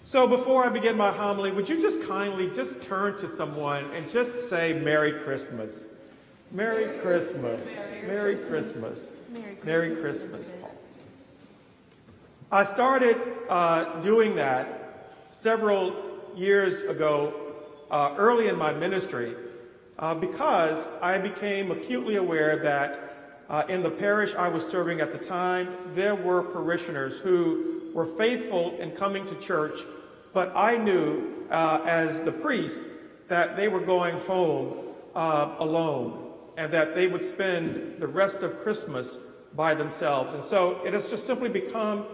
So before I begin my homily, would you just kindly just turn to someone and just say Merry Christmas. Merry Christmas. Merry Christmas. Merry Christmas. I started doing that several years ago, early in my ministry, because I became acutely aware that in the parish I was serving at the time, there were parishioners who were faithful in coming to church, but I knew as the priest that they were going home alone and that they would spend the rest of Christmas by themselves. And so it has just simply become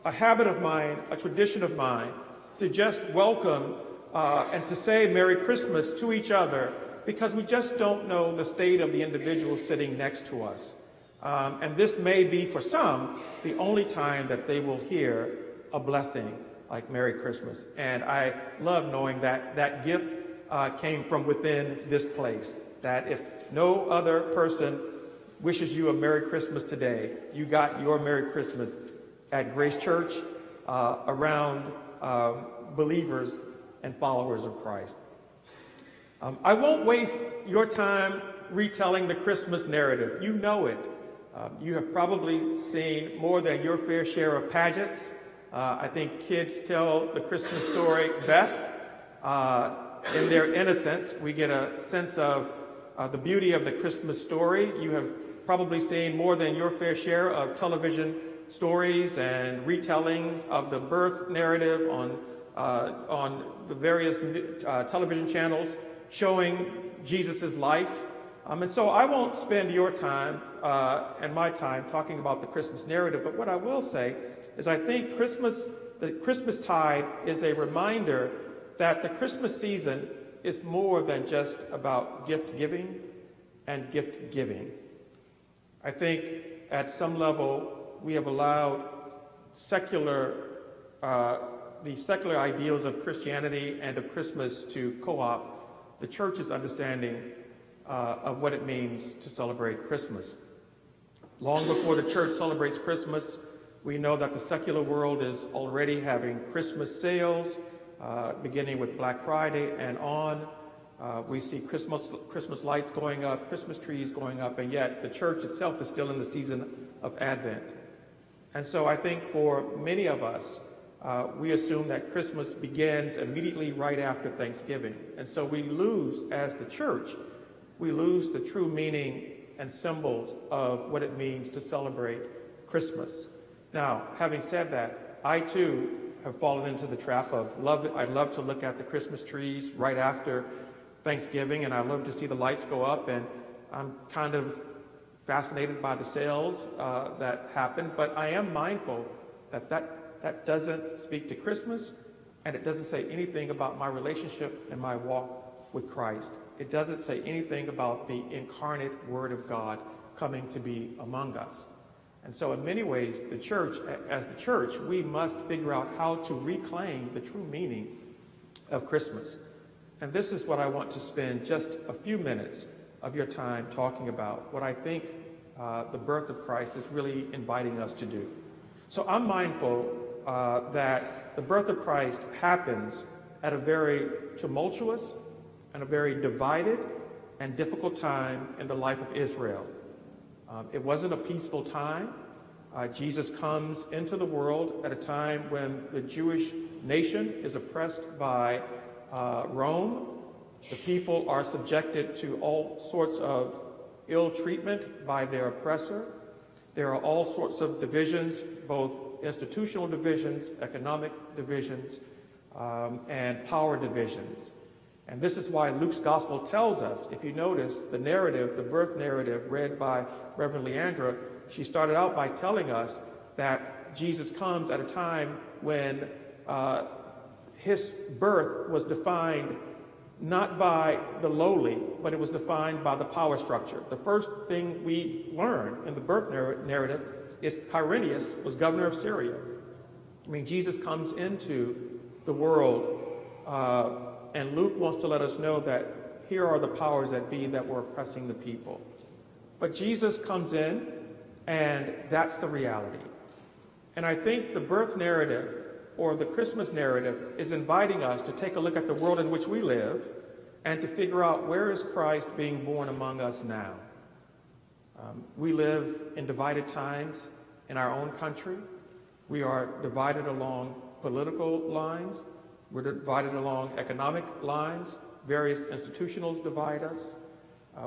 a habit of mine, a tradition of mine, to just welcome and to say Merry Christmas to each other, because we just don't know the state of the individual sitting next to us. And this may be, for some, the only time that they will hear a blessing like Merry Christmas. And I love knowing that that gift came from within this place, that if no other person wishes you a Merry Christmas today, you got your Merry Christmas at Grace Church around believers and followers of Christ. I won't waste your time retelling the Christmas narrative. You know it. You have probably seen more than your fair share of pageants. I think kids tell the Christmas story best. In their innocence, we get a sense of the beauty of the Christmas story. You have probably seen more than your fair share of television stories and retellings of the birth narrative on the various television channels showing Jesus' life. And so I won't spend your time and my time talking about the Christmas narrative, but what I will say is I think the Christmas tide is a reminder that the Christmas season is more than just about gift giving and gift giving. I think at some level we have allowed the secular ideals of Christianity and of Christmas to co-opt the church's understanding of what it means to celebrate Christmas. Long before the church celebrates Christmas, we know that the secular world is already having Christmas sales, beginning with Black Friday and on. We see Christmas lights going up, Christmas trees going up, and yet the church itself is still in the season of Advent. And so I think for many of us, we assume that Christmas begins immediately right after Thanksgiving. And so we lose, as the church, we lose the true meaning and symbols of what it means to celebrate Christmas. Now, having said that, I too have fallen into the trap of I love to look at the Christmas trees right after Thanksgiving, and I love to see the lights go up, and I'm kind of fascinated by the sales that happen, but I am mindful that doesn't speak to Christmas, and it doesn't say anything about my relationship and my walk with Christ. It doesn't say anything about the incarnate Word of God coming to be among us. And so in many ways, as the church, we must figure out how to reclaim the true meaning of Christmas. And this is what I want to spend just a few minutes of your time talking about, what I think the birth of Christ is really inviting us to do. So I'm mindful that the birth of Christ happens at a very tumultuous and a very divided and difficult time in the life of Israel. It wasn't a peaceful time. Jesus comes into the world at a time when the Jewish nation is oppressed by Rome. The people are subjected to all sorts of ill treatment by their oppressor. There are all sorts of divisions, both institutional divisions, economic divisions, and power divisions. And this is why Luke's gospel tells us, if you notice the narrative, the birth narrative read by Reverend Leandra, she started out by telling us that Jesus comes at a time when his birth was defined not by the lowly, but it was defined by the power structure. The first thing we learn in the birth narrative is Quirinius was governor of Syria. I mean, Jesus comes into the world, and Luke wants to let us know that here are the powers that be that were oppressing the people. But Jesus comes in, and that's the reality. And I think the birth narrative or the Christmas narrative is inviting us to take a look at the world in which we live and to figure out, where is Christ being born among us now? We live in divided times in our own country. We are divided along political lines. We're divided along economic lines. Various institutionals divide us.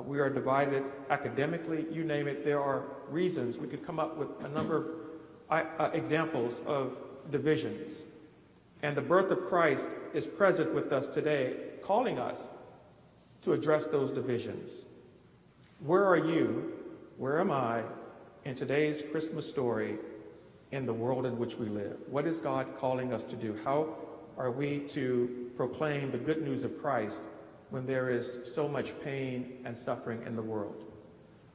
We are divided academically. You name it, there are reasons. We could come up with a number of examples of divisions. And the birth of Christ is present with us today, calling us to address those divisions. Where are you? Where am I in today's Christmas story in the world in which we live? What is God calling us to do? How are we to proclaim the good news of Christ when there is so much pain and suffering in the world?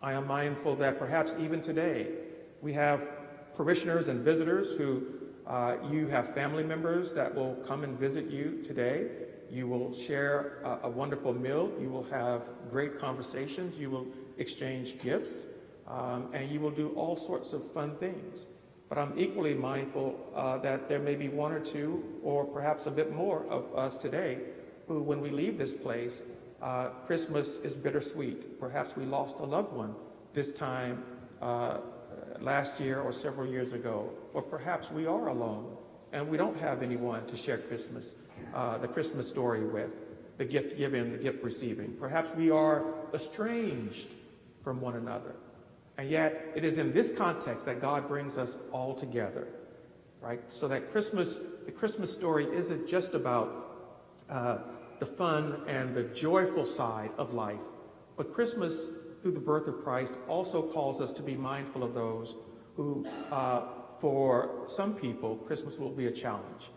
I am mindful that perhaps even today we have parishioners and visitors who you have family members that will come and visit you today. You will share a wonderful meal. You will have great conversations. You will exchange gifts. And you will do all sorts of fun things. But I'm equally mindful that there may be one or two, or perhaps a bit more of us today, who, when we leave this place, Christmas is bittersweet. Perhaps we lost a loved one this time last year or several years ago. Or perhaps we are alone and we don't have anyone to share Christmas, the Christmas story with, the gift giving, the gift receiving. Perhaps we are estranged from one another. And yet, it is in this context that God brings us all together, right? So that the Christmas story isn't just about the fun and the joyful side of life, but Christmas, through the birth of Christ, also calls us to be mindful of those who, for some people, Christmas will be a challenge.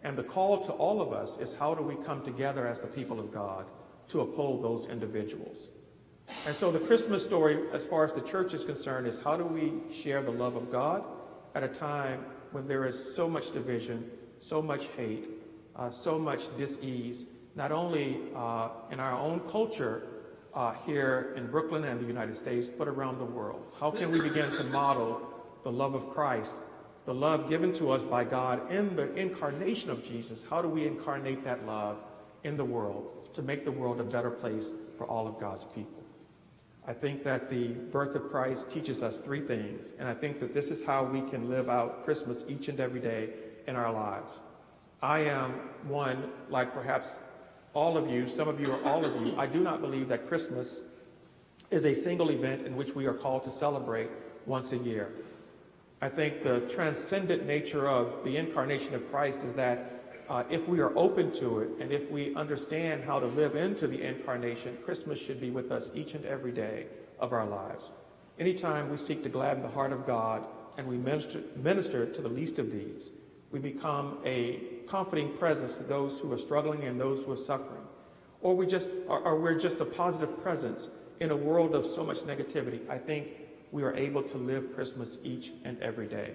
And the call to all of us is, how do we come together as the people of God to uphold those individuals? And so the Christmas story, as far as the church is concerned, is how do we share the love of God at a time when there is so much division, so much hate, so much dis-ease, not only in our own culture here in Brooklyn and the United States, but around the world. How can we begin to model the love of Christ, the love given to us by God in the incarnation of Jesus? How do we incarnate that love in the world to make the world a better place for all of God's people? I think that the birth of Christ teaches us three things, and I think that this is how we can live out Christmas each and every day in our lives. I am one, like perhaps all of you, some of you or all of you, I do not believe that Christmas is a single event in which we are called to celebrate once a year. I think the transcendent nature of the incarnation of Christ is that if we are open to it, and if we understand how to live into the incarnation, Christmas should be with us each and every day of our lives. Anytime we seek to gladden the heart of God and we minister to the least of these, we become a comforting presence to those who are struggling and those who are suffering. Or we're just a positive presence in a world of so much negativity. I think we are able to live Christmas each and every day.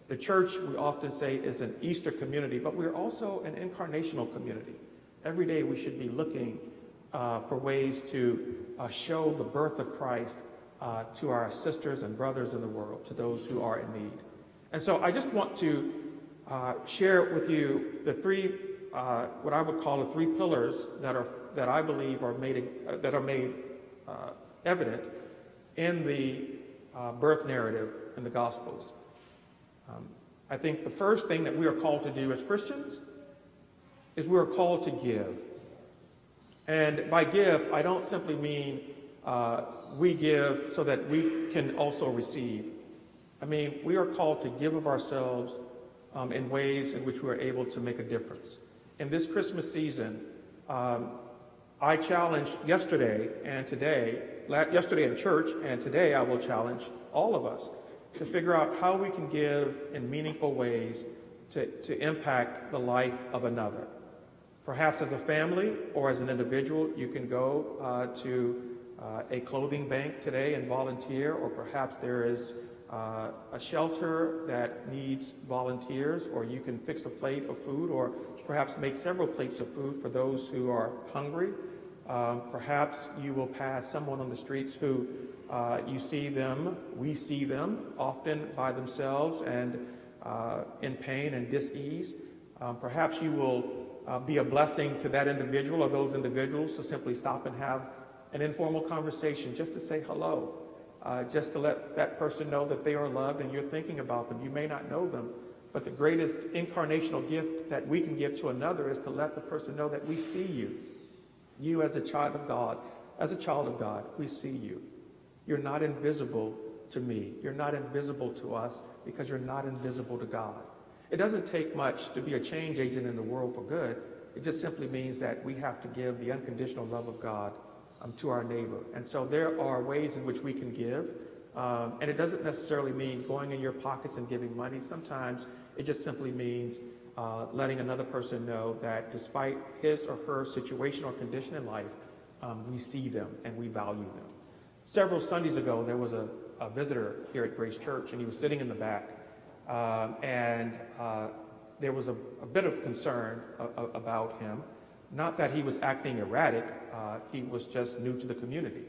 The church, we often say, is an Easter community, but we're also an incarnational community. Every day we should be looking for ways to show the birth of Christ to our sisters and brothers in the world, to those who are in need. And so I just want to share with you the three, what I would call the three pillars that I believe are made evident in the birth narrative in the Gospels. I think the first thing that we are called to do as Christians is we are called to give. And by give, I don't simply mean we give so that we can also receive. I mean, we are called to give of ourselves in ways in which we are able to make a difference. In this Christmas season, I challenged yesterday in church, and today I will challenge all of us to figure out how we can give in meaningful ways to impact the life of another. Perhaps as a family or as an individual, you can go to a clothing bank today and volunteer, or perhaps there is a shelter that needs volunteers, or you can fix a plate of food, or perhaps make several plates of food for those who are hungry. Perhaps you will pass someone on the streets who we see them often by themselves, and in pain and dis-ease. Perhaps you will be a blessing to that individual or those individuals to simply stop and have an informal conversation, just to say hello, just to let that person know that they are loved and you're thinking about them. You may not know them, but the greatest incarnational gift that we can give to another is to let the person know that we see you. You as a child of God, we see you. You're not invisible to me. You're not invisible to us because you're not invisible to God. It doesn't take much to be a change agent in the world for good. It just simply means that we have to give the unconditional love of God to our neighbor. And so there are ways in which we can give. And it doesn't necessarily mean going in your pockets and giving money. Sometimes it just simply means letting another person know that despite his or her situation or condition in life, we see them and we value them. Several Sundays ago, there was a visitor here at Grace Church, and he was sitting in the back. And there was a bit of concern about him. Not that he was acting erratic, he was just new to the community.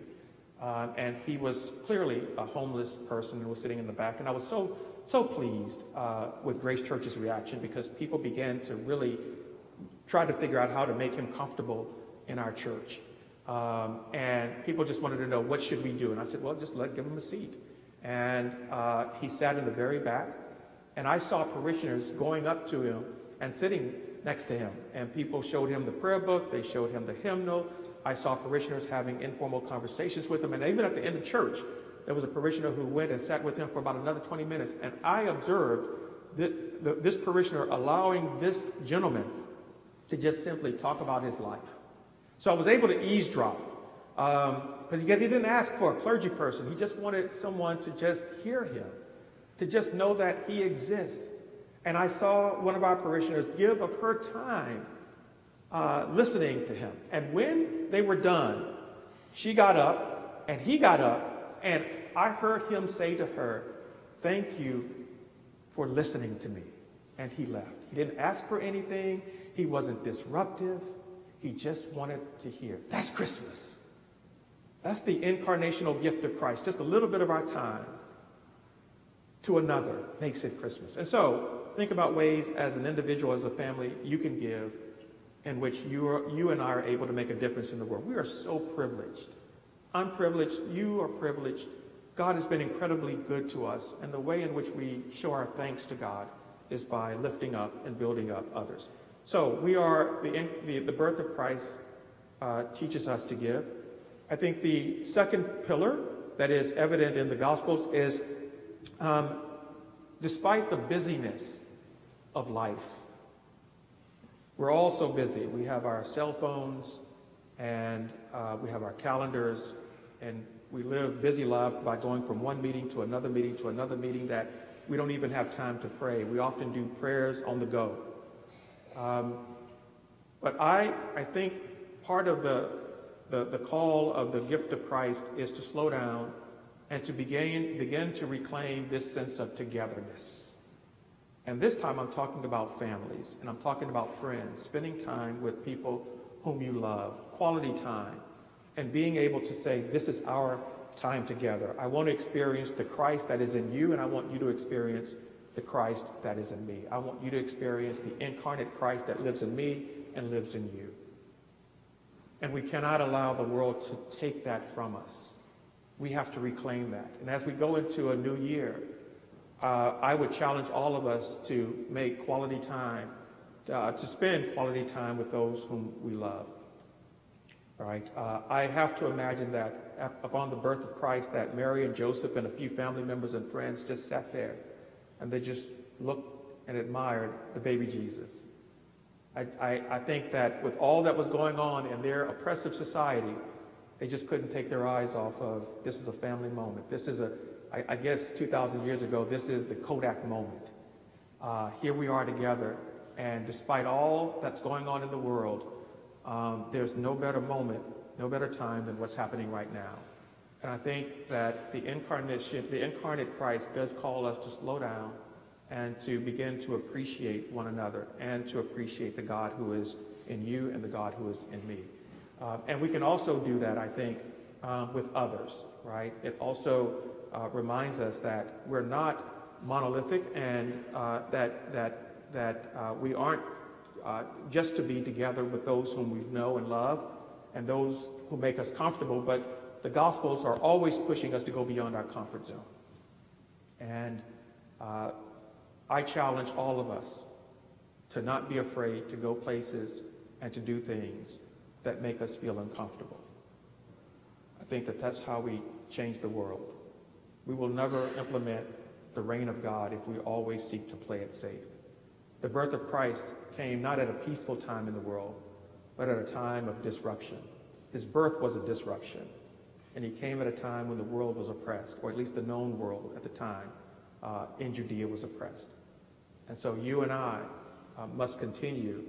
And he was clearly a homeless person and was sitting in the back. And I was so pleased with Grace Church's reaction, because people began to really try to figure out how to make him comfortable in our church. And people just wanted to know, what should we do? And I said, well, just give him a seat. And he sat in the very back. And I saw parishioners going up to him and sitting next to him. And people showed him the prayer book. They showed him the hymnal. I saw parishioners having informal conversations with him. And even at the end of church, there was a parishioner who went and sat with him for about another 20 minutes. And I observed this parishioner allowing this gentleman to just simply talk about his life. So I was able to eavesdrop, because he didn't ask for a clergy person. He just wanted someone to just hear him, to just know that he exists. And I saw one of our parishioners give of her time listening to him. And when they were done, she got up and he got up, and I heard him say to her, "Thank you for listening to me." And he left. He didn't ask for anything. He wasn't disruptive. He just wanted to hear. That's Christmas. That's the incarnational gift of Christ. Just a little bit of our time to another makes it Christmas. And so think about ways as an individual, as a family, you can give in which you and I are able to make a difference in the world. We are so privileged. I'm privileged. You are privileged. God has been incredibly good to us. And the way in which we show our thanks to God is by lifting up and building up others. So we are, the birth of Christ teaches us to give. I think the second pillar that is evident in the Gospels is despite the busyness of life, we're all so busy. We have our cell phones and we have our calendars, and we live busy lives by going from one meeting to another meeting to another meeting that we don't even have time to pray. We often do prayers on the go. But I think part of the call of the gift of Christ is to slow down and to begin to reclaim this sense of togetherness. And this time I'm talking about families, and I'm talking about friends, spending time with people whom you love, quality time, and being able to say, this is our time together. I want to experience the Christ that is in you, and I want you to experience the Christ that is in me. I want you to experience the incarnate Christ that lives in me and lives in you. And we cannot allow the world to take that from us. We have to reclaim that. And as we go into a new year, I would challenge all of us to make quality time, to spend quality time with those whom we love. All right. I have to imagine that upon the birth of Christ, that Mary and Joseph and a few family members and friends just sat there and they just looked and admired the baby Jesus. I think that with all that was going on in their oppressive society, they just couldn't take their eyes off of, this is a family moment. This is I guess 2,000 years ago, this is the Kodak moment. Here we are together, and despite all that's going on in the world, there's no better moment, no better time than what's happening right now. And I think that the incarnate Christ does call us to slow down and to begin to appreciate one another and to appreciate the God who is in you and the God who is in me. And we can also do that, I think, with others, right? It also reminds us that we're not monolithic, and that we aren't just to be together with those whom we know and love and those who make us comfortable, but the Gospels are always pushing us to go beyond our comfort zone. And I challenge all of us to not be afraid to go places and to do things that make us feel uncomfortable. I think that that's how we change the world. We will never implement the reign of God if we always seek to play it safe. The birth of Christ came not at a peaceful time in the world, but at a time of disruption. His birth was a disruption, and he came at a time when the world was oppressed, or at least the known world at the time in Judea was oppressed. And so you and I must continue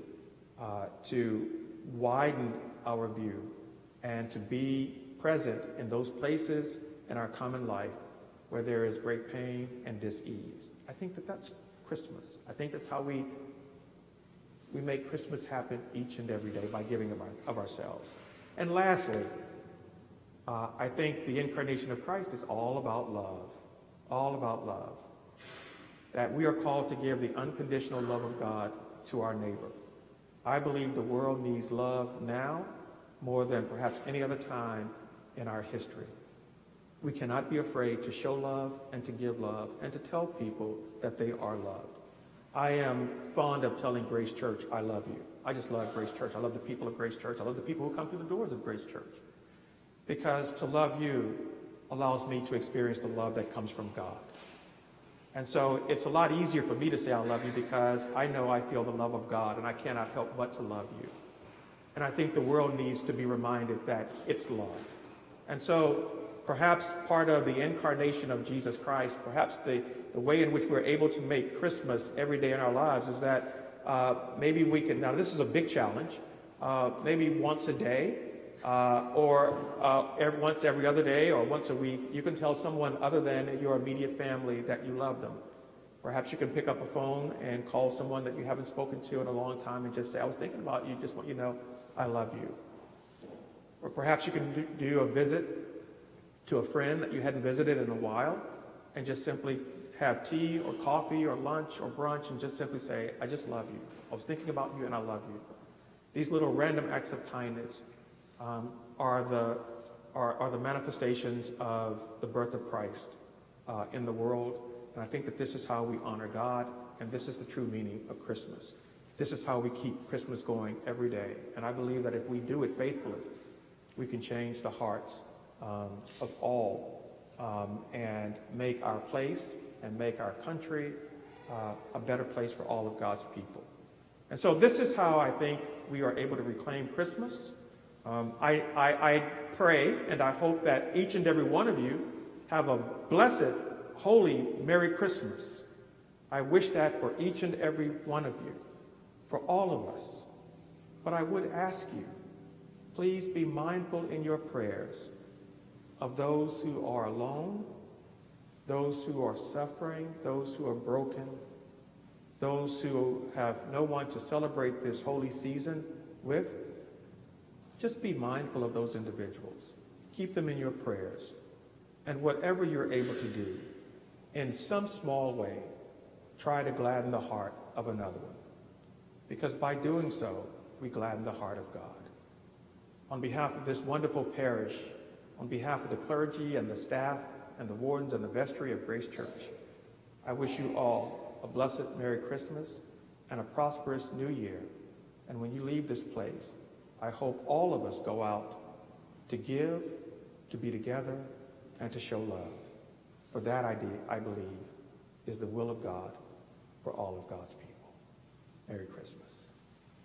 to widen our view and to be present in those places in our common life where there is great pain and dis-ease. I think that that's Christmas. I think that's how we make Christmas happen each and every day, by giving of ourselves. And lastly, I think the incarnation of Christ is all about love, all about love. That we are called to give the unconditional love of God to our neighbor. I believe the world needs love now more than perhaps any other time in our history. We cannot be afraid to show love and to give love and to tell people that they are loved. I am fond of telling Grace Church, I love you. I just love Grace Church. I love the people of Grace Church. I love the people who come through the doors of Grace Church. Because to love you allows me to experience the love that comes from God. And so it's a lot easier for me to say I love you because I know I feel the love of God and I cannot help but to love you. And I think the world needs to be reminded that it's love. And so perhaps part of the incarnation of Jesus Christ, perhaps the way in which we're able to make Christmas every day in our lives is that maybe we can, now this is a big challenge, maybe once a day or once every other day or once a week, you can tell someone other than your immediate family that you love them. Perhaps you can pick up a phone and call someone that you haven't spoken to in a long time and just say, I was thinking about you, just want you to know I love you. Or perhaps you can do a visit to a friend that you hadn't visited in a while and just simply have tea or coffee or lunch or brunch and just simply say, I just love you. I was thinking about you and I love you. These little random acts of kindness are the manifestations of the birth of Christ in the world. And I think that this is how we honor God, and this is the true meaning of Christmas. This is how we keep Christmas going every day. And I believe that if we do it faithfully, we can change the hearts of all and make our place and make our country a better place for all of God's people. And so this is how I think we are able to reclaim Christmas. I pray and I hope that each and every one of you have a blessed, holy, Merry Christmas. I wish that for each and every one of you, for all of us. But I would ask you, please be mindful in your prayers of those who are alone, those who are suffering, those who are broken, those who have no one to celebrate this holy season with. Just be mindful of those individuals. Keep them in your prayers. And whatever you're able to do, in some small way, try to gladden the heart of another one. Because by doing so, we gladden the heart of God. On behalf of this wonderful parish, on behalf of the clergy and the staff and the wardens and the vestry of Grace Church, I wish you all a blessed Merry Christmas and a prosperous New Year. And when you leave this place, I hope all of us go out to give, to be together, and to show love. For that idea, I believe, is the will of God for all of God's people. Merry Christmas.